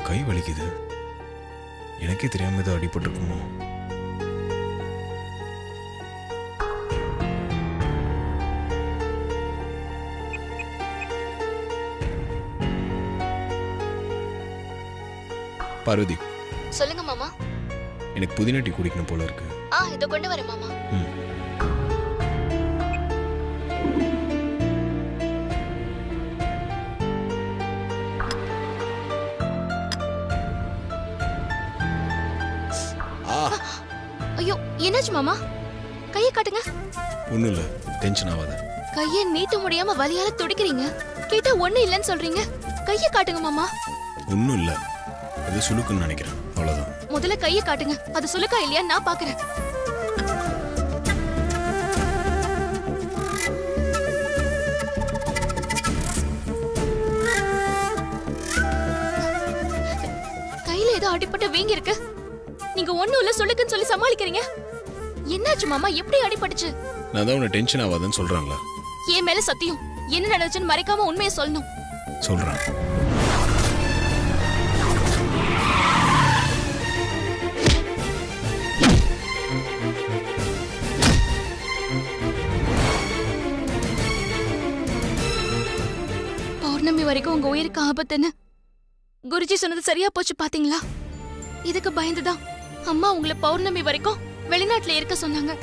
கை வலிக்குது. எனக்கே தெரியாம ஏதோ அடிபட்டிருக்குமோ? பார்வதி, சொல்லுங்க மாமா. எனக்கு புதினா டீ குடிக்கணும் போல இருக்கு. இத கொண்டு வரேன் மாமா. ஐயோ, என்னாச்சு மாமா? கையை காட்டுங்க. ஒண்ணும் இல்ல, டென்ஷன் ஆகாத. கையை நீட்ட முடியாம வலியால துடிக்கிறீங்க. கேட்டா ஒண்ணு இல்லன்னு சொல்றீங்க. கையை காட்டுங்க மாமா. ஒண்ணும் இல்ல, அது சுளுக்குன்னு நினைக்கிறேன், அவ்வளவுதான். முதல்ல கையை காட்டுங்க. அது சுளுக்கா இல்லையா நான் பாக்குறேன். கையில ஏதோ அடிபட்டு வீங்கி இருக்கு. நீங்க ஒண்ணும் இல்ல சுளுக்குன்னு சொல்லி சமாளிக்கிறீங்க. என்னாச்சு மாமா? எப்படி அடிபட்டுச்சு? நான் தான் உன்னை டென்ஷன் ஆகாதன்னு சொல்றாங்களா? என் மேல சத்தியம். என்ன நடந்துச்சுன்னு மறைக்காம உண்மையை சொல்லணும். சொல்றேன். பௌர்ணமி வரைக்கும் உங்க உயிருக்கு ஆபத்துன்னு குருஜி சொன்னது சரியா போச்சு பாத்தீங்களா? இதுக்கு பயந்துதான் அம்மா உங்களை பௌர்ணமி வரைக்கும் வெளிநாட்டுல இருக்க சொன்னாங்க.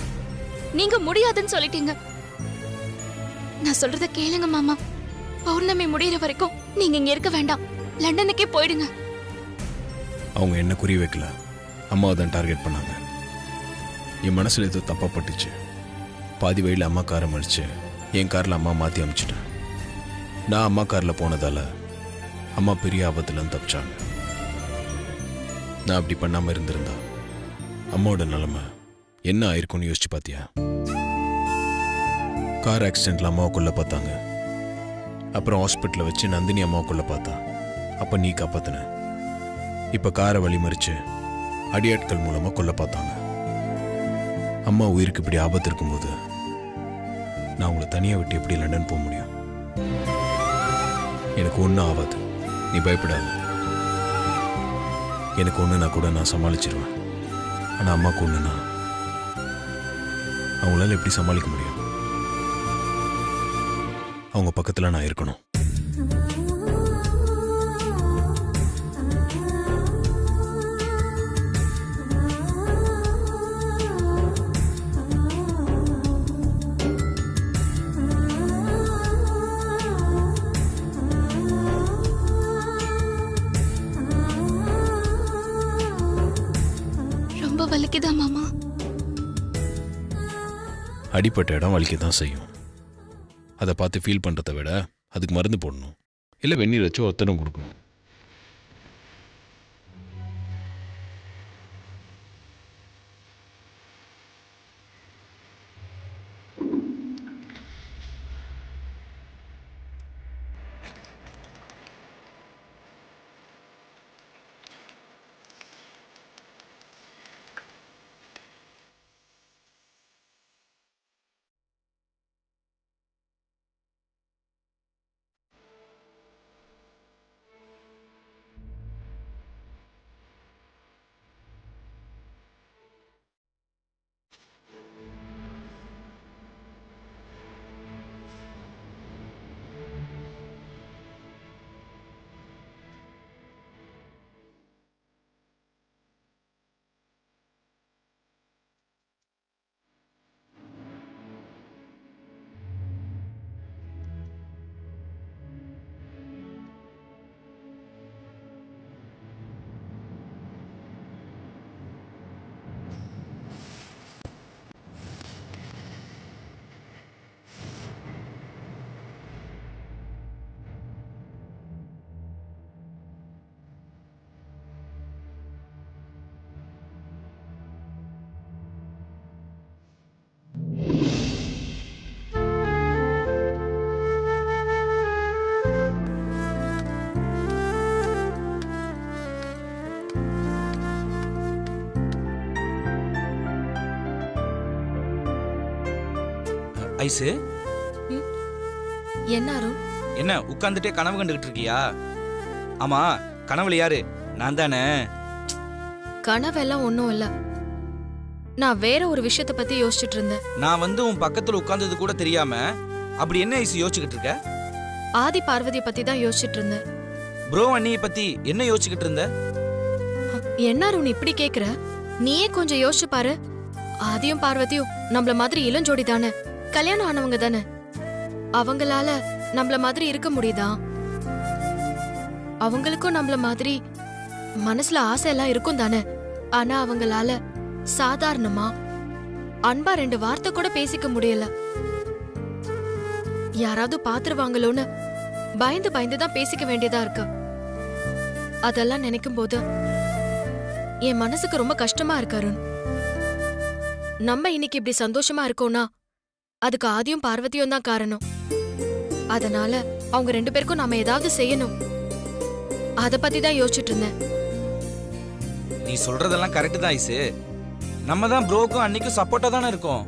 நீங்க முடியாதுன்னு சொல்லிட்டீங்க. நான் சொல்றத கேளுங்க மாமா. பௌர்ணமி முடியற வரைக்கும் நீங்க இங்க இருக்க வேண்டாம். லண்டனுக்கே போயிடுங்க. அவங்க என்ன குறி வைக்கல, அம்மாவை தான் டார்கெட் பண்ணாங்க. என் மனசுல ஏதோ தப்பா பட்டுச்சு. பாதி வழியில் அம்மா காரை மடிச்சு என் காரில் அம்மா மாற்றி அமைச்சிட்டேன். நான் அம்மா காரில் போனதால அம்மா பெரிய ஆபத்துல தப்பிச்சாங்க. நான் அப்படி பண்ணாமல் இருந்திருந்தா அம்மாவோட நிலைமை என்ன ஆயிருக்கும்னு யோசிச்சு பார்த்தியா? கார் ஆக்சிடென்ட்ல அம்மாவை கொல்ல பார்த்தாங்க. அப்புறம் ஹாஸ்பிட்டலில் வச்சு நந்தினி அம்மாவை கொல்ல பார்த்தா. அப்போ நீ காப்பாத்தின. இப்போ காரை வழிமறிச்சு அடியாட்கள் மூலமாக கொல்ல பார்த்தாங்க. அம்மா உயிருக்கு இப்படி ஆபத்து இருக்கும்போது நான் உங்களை தனியாக விட்டு எப்படி லண்டன் போக முடியும்? எனக்கு ஒன்றும் ஆகாது, நீ பயப்படாத. எனக்கு ஒன்றுனா கூட நான் சமாளிச்சிருவேன். ஆனால் அம்மாவுக்கு ஒன்றுனா அவங்களால எப்படி சமாளிக்க முடியும்? அவங்க பக்கத்தில் நான் இருக்கணும். ரொம்ப வலிக்குதா மாமா? அடிப்பட்ட இடம் வலிக்க தான் செய்யும். அதை பார்த்து ஃபீல் பண்ணுறதை விட அதுக்கு மருந்து போடணும், இல்லை வெந்நீர் வச்சு ஒத்தனம் கொடுக்கணும். ஐசு, என்ன அருண்? என்ன உட்கார்ந்துட்டே கனவு கண்டுகிட்டு இருக்கியா? ஆமா, கனவுல யாரு நான் தானே. கனவெல்லாம் ஒன்றும் இல்லை. நான் வேற ஒரு விஷயத்த பத்தி யோசிச்சுட்டு இருந்தேன். நான் வந்து உன் பக்கத்துல உட்கார்ந்தது கூட தெரியாம அப்படி என்ன ஐசு யோசிச்சுக்கிட்டு இருக்க? ஆதி பார்வதியை பத்தி தான் யோசிச்சுட்டு இருந்தேன். ப்ரோ அண்ணியை பத்தி என்ன யோசிச்சுக்கிட்டு இருந்த? என்ன அருண் இப்படி கேக்குற? நீயே கொஞ்சம் யோசிச்சு பாரு. ஆதியும் பார்வதியும் நம்மள மாதிரி இளஞ்சோடி தானே, கல்யாணம் ஆனவங்க தானே. அவங்களால நம்மள மாதிரி இருக்க முடியுதா? அவங்களுக்கும் நம்மள மாதிரி மனசுல ஆசை எல்லாம் இருக்கும் தானே. ஆனா அவங்களால சாதாரணமா அன்பா 2 வார்த்தை கூட பேசிக்க முடியல. யாராவது பாத்துருவாங்களோன்னு பயந்து பயந்து தான் பேசிக்க வேண்டியதா இருக்கு. அதெல்லாம் நினைக்கும் போது என் மனசுக்கு ரொம்ப கஷ்டமா இருக்கு அருண். நம்ம இன்னைக்கு இப்படி சந்தோஷமா இருக்கோம்னா அதுக்கு ஆதியும் பார்வதியும் தான் காரணம். அதனால அவங்க 2 பேருக்கும் நாம ஏதாவது செய்யணும். அத பத்தி தான் யோசிச்சுட்டு இருந்தேன். நீ சொல்றதெல்லாம் கரெக்ட் தான் ஐசு. நம்ம தான் ப்ரோக்கும் அன்னைக்கும் சப்போர்ட்டா தானே இருக்கோம்.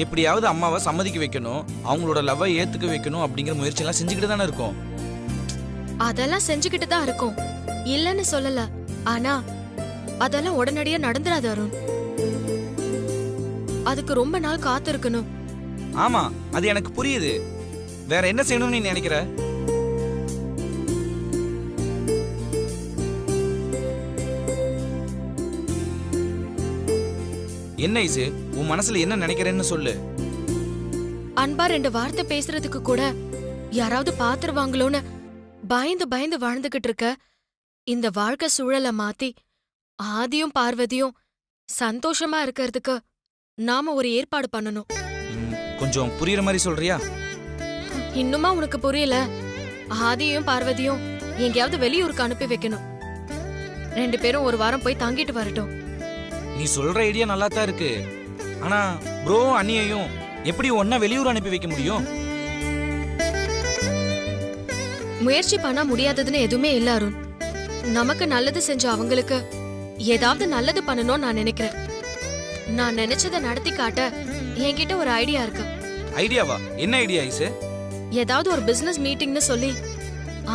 எப்படியாவது அம்மாவை சம்மதிக்க வைக்கணும், அவங்களோட லவ்வை ஏத்துக்க வைக்கணும் அப்படிங்கிற முயற்சி எல்லாம் செஞ்சுக்கிட்டு தானே இருக்கோம். அதெல்லாம் செஞ்சுக்கிட்டு தான் இருக்கோம், இல்லன்னு சொல்லல. ஆனா அதெல்லாம் உடனடியா நடந்துராது அருண். அதுக்கு ரொம்ப நாள் காத்து இருக்கணும். ஆமா, அது எனக்கு புரியுது. வேற என்ன செய்யணும்னு நீ நினைக்கிற? என்ன ஐசு, உன் மனசுல என்ன நினைக்கிறேன்னு சொல்லு. அன்பா 2 வார்த்தை பேசுறதுக்கு கூட யாராவது பாத்துருவாங்களோன்னு பயந்து பயந்து வாழ்ந்துகிட்டு இருக்க இந்த வாழ்க்கை சூழலை மாத்தி ஆதியும் பார்வதியும் சந்தோஷமா இருக்கிறதுக்கு நாம ஒரு ஏற்பாடு பண்ணணும். கொஞ்சம் புரியுற மாதிரி சொல்றியா? இன்னுமா உனக்கு புரியல? ஆதியும் பார்வதியும் எங்கேயாவது வெளியூருக்கு அனுப்பி வைக்கணும். 2 பேரும் ஒரு வாரம் போய் தங்கிட்டு வரட்டும். நீ சொல்ற ஐடியா நல்லா தான் இருக்கு. ஆனா ப்ரோ அண்ணியையும் எப்படி ஒன்னா வெளியூர் அனுப்பி வைக்க முடியும்? முயற்சி பண்ணா முடியாததுன்னு எதுவுமே இல்ல அருண். நமக்கு நல்லது செஞ்ச அவங்களுக்கு ஏதாவது நல்லது பண்ணணும்னு நான் நினைக்கிறேன். நான் நினைச்சதை நடத்தி காட்ட என்கிட்ட ஒரு ஐடியா இருக்கு. ஐடியாவா? என்ன ஐடியா ஐசு? ஏதாவது ஒரு பிசினஸ் மீட்டிங்னு சொல்லி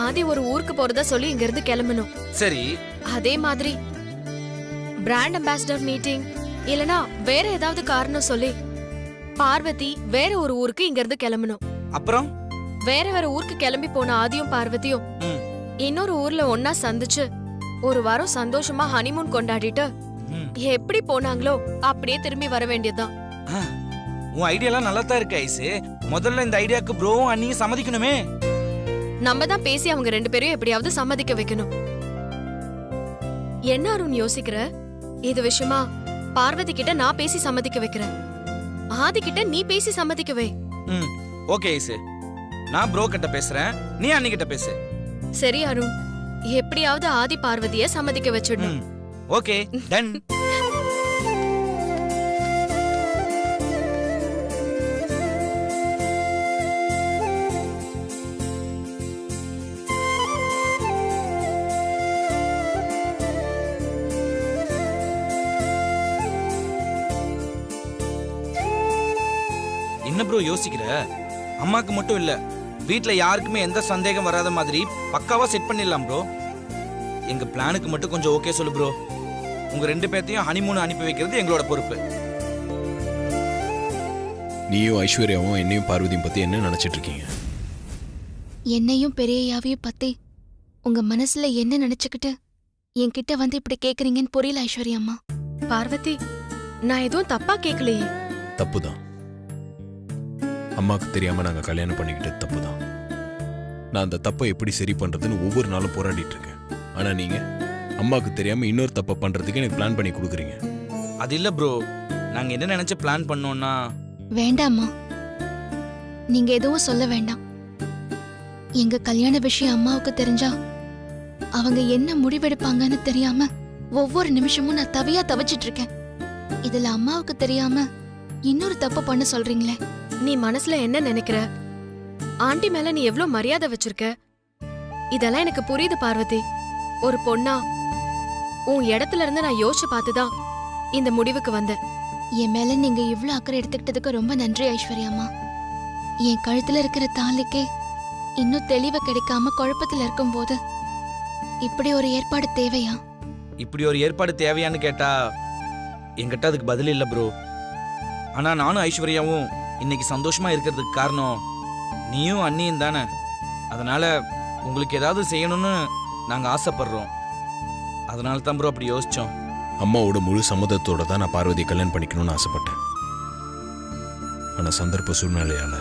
ஆதி ஒரு ஊருக்கு போறதா சொல்லி இங்க இருந்து கிளம்பணும். சரி. அதே மாதிரி பிராண்ட் அம்பாசிடர் மீட்டிங் இல்லனா வேற ஏதாவது காரணம் சொல்லி பார்வதி வேற ஒரு ஊருக்கு இங்க இருந்து கிளம்பணும். அப்புறம் வேற வேற ஊருக்கு கிளம்பி போன ஆதியும் பார்வதியும் இன்னொரு ஊர்ல ஒன்னா சந்திச்சு ஒரு வாரம் சந்தோஷமா ஹனிமூன் கொண்டாடிட்டு எப்படி போனாங்களோ அப்படியே திரும்பி வர வேண்டியதுதான். உன் ஐடியாலாம் நல்லா தான் இருக்கு ஐசு. முதல்ல இந்த ஐடியாக்கு ப்ரோவும் அண்ணியும் சம்மதிக்கணுமே. நம்ம தான் பேசி அவங்க 2 பேரையும் எப்படியாவது சம்மதிக்க வைக்கணும். என்ன அருண் யோசிக்கிற? இது விஷயமா பார்வதி கிட்ட நான் பேசி சம்மதிக்க வைக்கிறேன். ஆதி கிட்ட நீ பேசி சம்மதிக்க வை. ஓகே ஐசு, நான் ப்ரோ கிட்ட பேசுறேன், நீ அண்ணி கிட்ட பேசு. சரி அருண், எப்படியாவது ஆதி பார்வதிய சம்மதிக்க வச்சிடணும். Okay, ton. என்ன ப்ரோ யோசிக்கிற? அம்மாக்கு மட்டும் இல்ல, வீட்ல யாருக்குமே எந்த சந்தேகம் வராத மாதிரி பக்காவா செட் பண்ணிடலாம் ப்ரோ. எங்க பிளானுக்கு மட்டும் கொஞ்சம் ஓகே சொல்லு ப்ரோ. உங்க 2 பேர்த்தையும் ஹனிமூன் அனுப்பி வைக்கிறது எங்களோட பொறுப்பு. நீயும் ஐஸ்வர்யாவும் என்னையும் பார்வதியும் பத்தி என்ன நினைச்சிட்டு இருக்கீங்க? என்னையும் பெரியயாவையும் பத்தி உங்க மனசுல என்ன நினைச்சுக்கிட்டு என்கிட்ட வந்து இப்படி கேக்குறீங்கன்னு புரியல ஐஸ்வர்யா அம்மா. பார்வதி, நான் எதுவும் தப்பா கேட்கலையே. தப்புதான். அம்மாக்கு தெரியாம நாங்க கல்யாணம் பண்ணிக்கிட்டது தப்புதான். நான் அந்த தப்பை எப்படி சரி பண்றதுன்னு ஒவ்வொரு நாளும் போராடிட்டு இருக்கேன். ஆனா நீங்க அம்மாக்கு தெரியாம இன்னொரு தப்பை பண்றதுக்கு எனக்கு பிளான் பண்ணி கொடுக்குறீங்க. அது இல்ல ப்ரோ, நாங்க என்ன நினைச்சு பிளான் பண்ணோம்னா. வேண்டாம்மா, நீங்க எதுவும் சொல்ல வேண்டாம். எங்க கல்யாண விஷயம் அம்மாவுக்கு தெரிஞ்சா அவங்க என்ன முடிவெடுப்பாங்கன்னு தெரியாம ஒவ்வொரு நிமிஷமும் நான் தவிச்சிட்டு இருக்கேன். இதுல அம்மாவுக்கு தெரியாம இன்னொரு தப்பு பண்ண சொல்றீங்களே. நீ மனசுல என்ன நினைக்கிற? ஆண்டி மேல நீ எவ்ளோ மரியாதை வச்சிருக்க, இதெல்லாம் எனக்கு புரியுது பார்வதி. ஒரு பொண்ணா உன் இடத்துல இருந்து நான் யோசிச்சு பார்த்துதான் இந்த முடிவுக்கு வந்தேன். என் மேல நீங்க இவ்ளோ அக்கறை எடுத்துக்கிட்டதுக்கு ரொம்ப நன்றி ஐஸ்வர்யாமா. என் கழுத்துல இருக்கிற தாலிக்கே இன்னும் தெளிவு கிடைக்காம குழப்பத்துல இருக்கும்போது இப்படி ஒரு ஏற்பாடு தேவையா? இப்படி ஒரு ஏற்பாடு தேவையான்னு கேட்டா என்கிட்ட அதுக்கு பதில் இல்லை ப்ரோ. ஆனா நானும் ஐஸ்வர்யாவும் இன்னைக்கு சந்தோஷமா இருக்கிறதுக்கு காரணம் நீயும் அண்ணியும் தானே. அதனால உங்களுக்கு ஏதாவது செய்யணும்னு நாங்க ஆசைப்படுறோம். அதனால தான் ப்ரோ அப்படி யோசிச்சோம். அம்மாவோட முழு சம்மதத்தோட தான் நான் பார்வதியை கல்யாணம் பண்ணிக்கணும்னு ஆசைப்பட்டேன். ஆனா சந்தர்ப்ப சூழ்நிலையால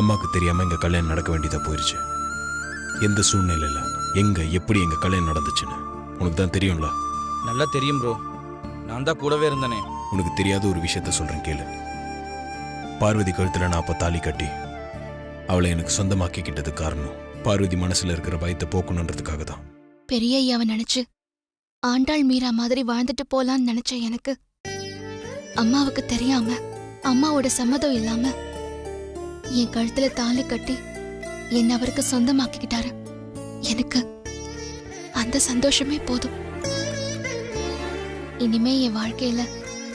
அம்மாவுக்கு தெரியாம எங்க கல்யாணம் நடக்க வேண்டியதா போயிருச்சு. எந்த சூழ்நிலையில எங்க எப்படி எங்க கல்யாணம் நடந்துச்சுன்னு உனக்கு தான் தெரியும்ல. நல்லா தெரியும் ப்ரோ, நான் தான் கூடவே இருந்தேனே. உனக்கு தெரியாத ஒரு விஷயத்த சொல்றேன் கேளு. பார்வதி கழுத்துல நான் அப்ப தாலி கட்டி அவளை எனக்கு சொந்தமாக்கிக்கிட்டது காரணம் பார்வதி மனசுல இருக்கிற பயத்தை போக்கணுன்றதுக்காக தான். பெரிய ஐயாவை நினைச்சு ஆண்டாள் மீரா மாதிரி வாழ்ந்துட்டு போலான்னு நினைச்ச எனக்கு அம்மாவுக்கு தெரியாம அம்மாவோட சம்மதம் இல்லாம என் கழுத்துல தாலி கட்டி என்ன அவருக்கு சொந்தமாக்கிக்கிட்டாரு. எனக்கு அந்த சந்தோஷமே போதும். இனிமே என் வாழ்க்கையில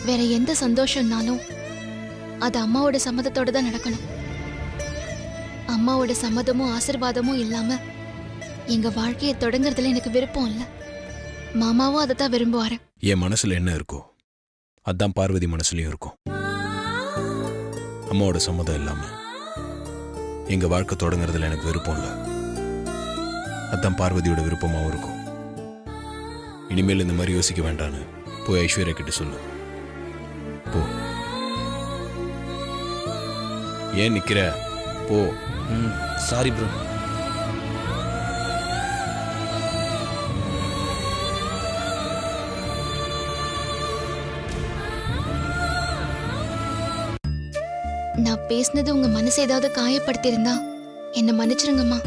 வேற எந்த சந்தோஷம்னாலும் அது அம்மாவோட சம்மதத்தோட தான் நடக்கணும். அம்மாவோட சம்மதமும் ஆசீர்வாதமும் இல்லாம எங்க வாழ்க்கையை தொடங்குறதுல எனக்கு விருப்பம் இல்ல. மாமாவும் அதை தான் விரும்புவாரு. என் மனசுல என்ன இருக்கோ அதான் பார்வதி மனசுலயும் இருக்கும். அம்மாவோட சம்மதம் இல்லாம எங்க வாழ்க்கை தொடங்குறதுல எனக்கு விருப்பம் இல்ல. அதான் பார்வதியோட விருப்பமாவும் இருக்கும். இனிமேல் இந்த மாதிரி யோசிக்க வேண்டான்னு போய் ஐஸ்வர்யா கிட்ட சொல்லு. போ. ஏன் நிக்கிற? போ. Sorry bro. நான் பேசினது உங்க மனசை ஏதாவது காயப்படுத்தியிருந்தா என்ன மன்னிச்சிருங்கம்மா.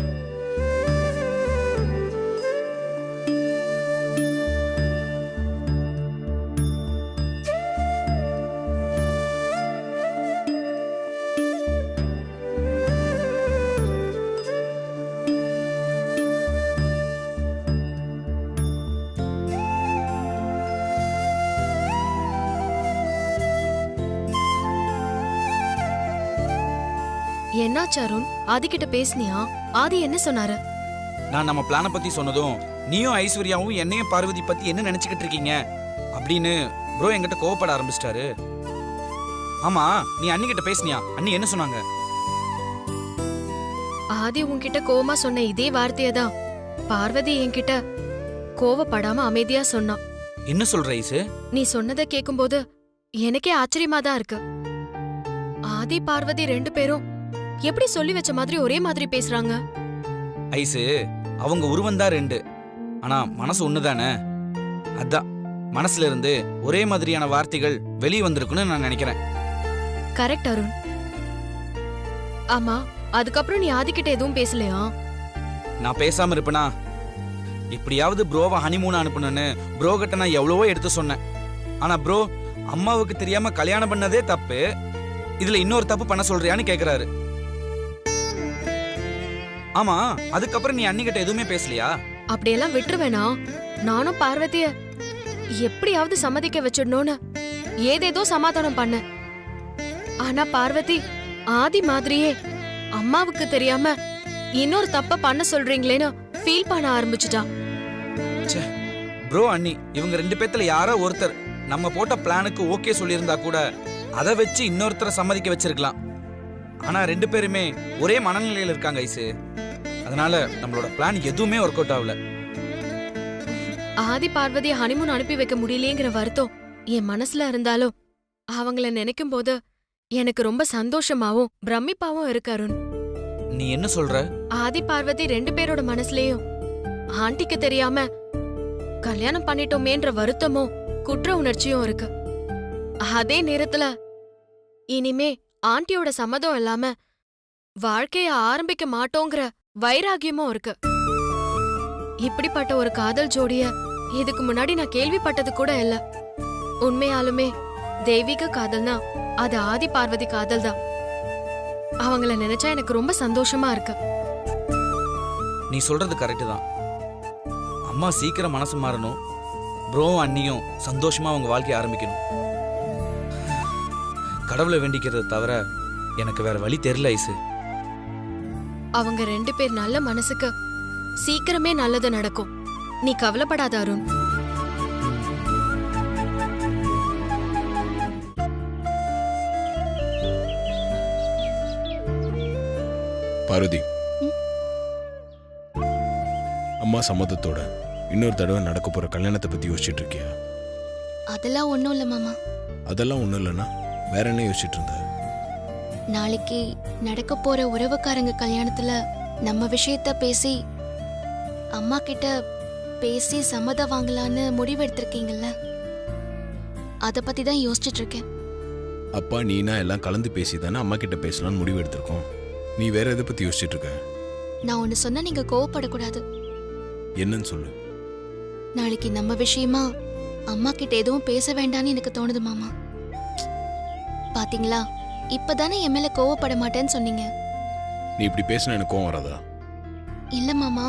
என்னாச்சு அருண்? ஆதி கிட்ட பேசுனியா? ஆதி என்ன சொன்னாரு? நான் நம்ம பிளானை பத்தி சொன்னதும் நீயும் ஐஸ்வர்யாவும் என்னையும் பார்வதி பத்தி என்ன நினைச்சுக்கிட்டு இருக்கீங்க அப்படின்னு ப்ரோ என்கிட்ட கோவப்பட ஆரம்பிச்சிட்டாரு. ஆமா, நீ அண்ணி கிட்ட பேசுனியா? அண்ணி என்ன சொன்னாங்க? ஆதி உன்கிட்ட கோவமா சொன்ன இதே வார்த்தையதான் பார்வதி என்கிட்ட கோவப்படாம அமைதியா சொன்னான். என்ன சொல்ற ஐசு? நீ சொன்னதை கேக்கும்போது எனக்கே ஆச்சரியமா தான் இருக்கு. ஆதி பார்வதி ரெண்டு பேரும் எப்படி சொல்லி வச்ச மாதிரி ஒரே மாதிரி பேசுறாங்க? ஐசு, அவங்க உருவம் தான் ரெண்டு, ஆனா மனசு ஒண்ணுதானே. அதான் மனசுல இருந்து ஒரே மாதிரியான வார்த்தைகள் வெளியே வந்திருக்குன்னு நான் நினைக்கிறேன். கரெக்ட் அருண். ஆமா, அதுக்கப்புறம் நீ ஆதி கிட்ட எதுவும் பேசலையா? நான் பேசாம இருப்பேனா? இப்படியாவது ப்ரோவை ஹனிமூன் அனுப்பணும்னு ப்ரோ கிட்ட நான் எவ்வளவோ எடுத்து சொன்னேன். ஆனா ப்ரோ அம்மாவுக்கு தெரியாம கல்யாணம் பண்ணதே தப்பு, இதுல இன்னொரு தப்பு பண்ண சொல்றியான்னு கேக்குறாரு. ஆமா, அதுக்கப்புறம் நீ அண்ணிகிட்ட எதுவுமே பேசலையா? அப்படியெல்லாம் விட்டுருவேனா? நானும் பார்வதிய எப்படியாவது சம்மதிக்க வச்சிடணும்னு ஏதேதோ சமாதானம் பண்ண. ஆனா பார்வதி ஆதி மாதிரியே அம்மாவுக்கு தெரியாம இன்னொரு தப்ப பண்ண சொல்றீங்களேன்னு ஃபீல் பண்ண ஆரம்பிச்சுட்டா. ப்ரோ அண்ணி இவங்க ரெண்டு பேத்துல யாரோ ஒருத்தர் நம்ம போட்ட பிளானுக்கு ஓகே சொல்லியிருந்தா கூட அதை வச்சு இன்னொருத்தரை சம்மதிக்க வச்சிருக்கலாம். ஆனா ரெண்டு பேருமே ஒரே மனநிலையில இருக்காங்க ஐசு. அதனால நம்மளோட பிளான் எதுவுமே ஒர்க் அவுட் ஆகல. ஆதி பார்வதியை ஹனிமூன் அனுப்பி வைக்க முடியலையேங்கிற வருத்தம் என் மனசுல இருந்தாலும் அவங்கள நினைக்கும் போது எனக்கு ரொம்ப சந்தோஷமாவும் பிரமிப்பாவும் இருக்கு அருண். நீ என்ன சொல்ற? ஆதி பார்வதி ரெண்டு பேரோட மனசுலயும் ஆண்டிக்கு தெரியாம கல்யாணம் பண்ணிட்டோமேன்ற வருத்தமும் குற்ற உணர்ச்சியும் இருக்கு. அதே நேரத்துல இனிமே ஆண்டியோட சம்மதம் இல்லாம வாழ்க்கைய ஆரம்பிக்க மாட்டோங்கிற வைராகியமும் இருக்கு. இப்படிப்பட்ட ஒரு காதல் ஜோடிய இதுக்கு முன்னாடி நான் கேள்விப்பட்டது கூட இல்ல. உண்மையாலுமே தெய்வீக காதல்னா அது ஆதி பார்வதி காதல் தான். அவங்கள நினைச்சா எனக்கு ரொம்ப சந்தோஷமா இருக்கு. நீ சொல்றது கரெக்ட் தான். அம்மா சீக்கிரம் மனசு மாறணும், ப்ரோ அண்ணியும் சந்தோஷமா அவங்க வாழ்க்கைய ஆரம்பிக்கணும். கடவுளை வேண்டிக்கிறத தவிர எனக்கு வேற வழி தெரியல ஐசு. அவங்க ரெண்டு பேர் நல்ல மனசுக்கு சீக்கிரமே நல்லது நடக்கும். நீ கவலைப்படாத அருண். பார்வதி, அம்மா சம்மதத்தோட இன்னொரு தடவை நடக்க போற கல்யாணத்தை பத்தி யோசிச்சுட்டு இருக்கியா? அதெல்லாம் ஒண்ணும் இல்ல மாமா. அதெல்லாம் ஒண்ணும் இல்லைன்னா வேற என்ன யோசிச்சுட்டு இருந்த? நாளைக்கு நடக்க போற உறவுக்காரங்க கல்யாணத்துல நம்ம விஷயத்த பேசி அம்மா கிட்ட பேசி சம்மதம் வாங்கலான்னு முடிவெடுத்திருக்கீங்கல்ல, அத பத்தி தான் யோசிச்சுட்டு இருக்கேன். அப்பா நீனா எல்லாம் கலந்து பேசி தானே அம்மா கிட்ட பேசலாம்னு முடிவு எடுத்திருக்கோம். நீ வேற எதை பத்தி யோசிச்சுட்டு இருக்க? நான் ஒன்னு சொன்னா நீங்க கோவப்படக்கூடாது. என்னன்னு சொல்லு. நாளைக்கு நம்ம விஷயமா அம்மா கிட்ட எதுவும் பேச வேண்டாம்னு எனக்கு தோணுது மாமா. பாத்தீங்களா, இப்பதானே என் மேல கோவப்பட மாட்டேன்னு சொன்னீங்க. நீ இப்படி பேசினா எனக்கு கோவம் வராதா? இல்ல மாமா,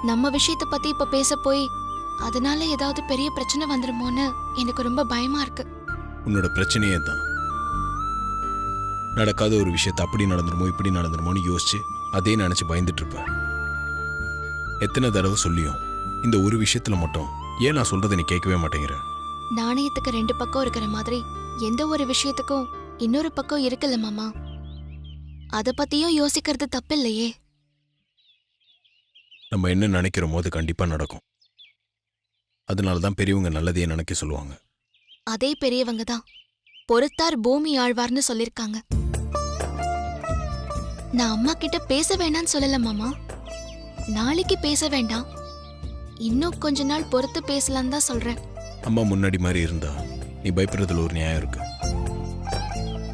நம்ம விஷயத்த பத்தி இப்ப பேச போய் அதனால ஏதாவது பெரிய பிரச்சனை வந்துருமோன்னு எனக்கு ரொம்ப பயமா இருக்கு. உன்னோட பிரச்சனையே தான். நடக்காத ஒரு விஷயத்தை அப்படி நடந்துருமோ இப்படி நடந்துருமோன்னு யோசிச்சு அதே நினைச்சு பயந்துட்டு இருப்ப. எத்தனை தடவை சொல்லியும் இந்த ஒரு விஷயத்துல மட்டும் ஏன் நான் சொல்றதை நீ கேட்கவே மாட்டேங்கிற? நாணயத்துக்கு ரெண்டு பக்கம் இருக்கிற மாதிரி எந்த ஒரு விஷயத்துக்கும் இன்னொரு பக்கம் இருக்குல்ல மாமா. அத பத்தியும் யோசிக்கிறது தப்பில்லையே. நம்ம என்ன நினைக்கிறோமோ அது கண்டிப்பா நடக்கும். அதனாலதான் பெரியவங்க நல்லதையே நினைக்க சொல்லுவாங்க. அதே பெரியவங்க தான் பொறுத்தார் பூமி ஆழ்வார்னு சொல்லிருக்காங்க. நான் அம்மா கிட்ட பேச வேண்டாம்னு சொல்லல மாமா. நாளைக்கு பேச வேண்டாம், இன்னும் கொஞ்ச நாள் பொறுத்து பேசலாம் தான் சொல்றேன். அம்மா முன்னாடி மாதிரி இருந்தா நீ பயப்படுறதுல ஒரு நியாயம் இருக்கு.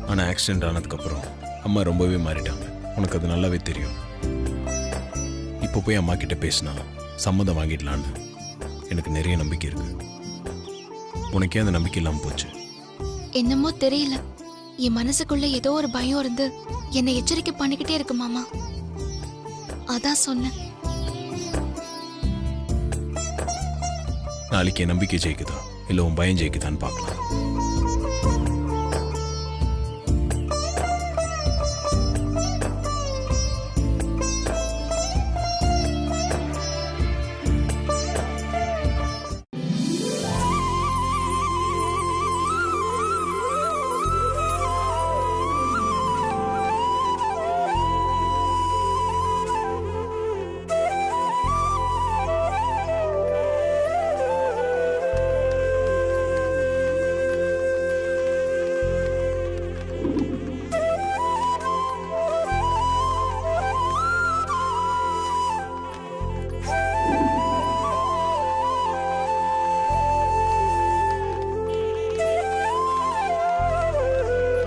ஆனா ஆக்சிடென்ட் ஆனதுக்கு அப்புறம் அம்மா ரொம்பவே மாறிட்டாங்க. உனக்கு அது நல்லாவே தெரியும். இப்போ போய் அம்மா கிட்ட பேசினா சம்மதம் வாங்கிடலான்னு எனக்கு நிறைய நம்பிக்கை இருக்கு. உனக்கே அந்த நம்பிக்கை இல்லாம போச்சு. என்னமோ தெரியல, என் மனசுக்குள்ள ஏதோ ஒரு பயம் இருந்து என்னை எச்சரிக்கை பண்ணிக்கிட்டே இருக்கு மாமா. அதான் சொன்னேன். நாளைக்கு என் நம்பிக்கை ஜெயிக்குதா இல்ல உன் பயம் ஜெயிக்குதான்னு பார்க்கலாம்.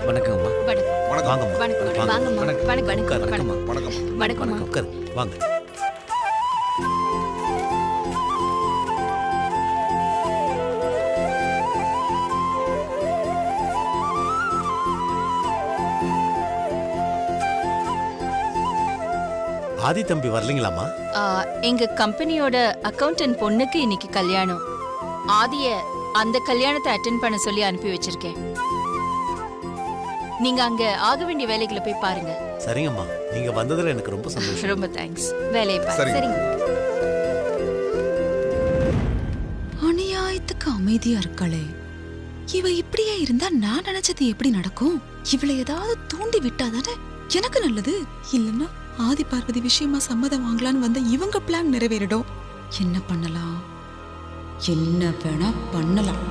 வணக்கம்மா. வாங்கம்மா. வணக்கம். உட்காரு. வாங்க. ஆதி தம்பி வரலீங்களாமா? எங்க கம்பெனியோட அக்கவுண்டன்ட் பொண்ணுக்கு இன்னைக்கு கல்யாணம். ஆதிய அந்த கல்யாணத்தை அட்டென்ட் பண்ண சொல்லி அனுப்பி வச்சிருக்கேன். நீங்க அங்க ஆக வேண்டிய வேலைகளை போய் பாருங்க. சரிங்கம்மா, நீங்க வந்ததுல எனக்கு ரொம்ப சந்தோஷம். ரொம்ப தேங்க்ஸ். வேலையை பாருங்க. சரிங்க. அநியாயத்துக்கு அமைதியா இருக்காளே இவ. இப்படியே இருந்தா நான் நினைச்சது எப்படி நடக்கும்? இவளை ஏதாவது தூண்டி விட்டாதானே எனக்கு நல்லது. இல்லன்னா ஆதி பார்வதி விஷயமா சம்மதம் வாங்கலான்னு வந்த இவங்க பிளான் நிறைவேறிடும். என்ன பண்ணலாம்? என்ன வேணா பண்ணலாம்.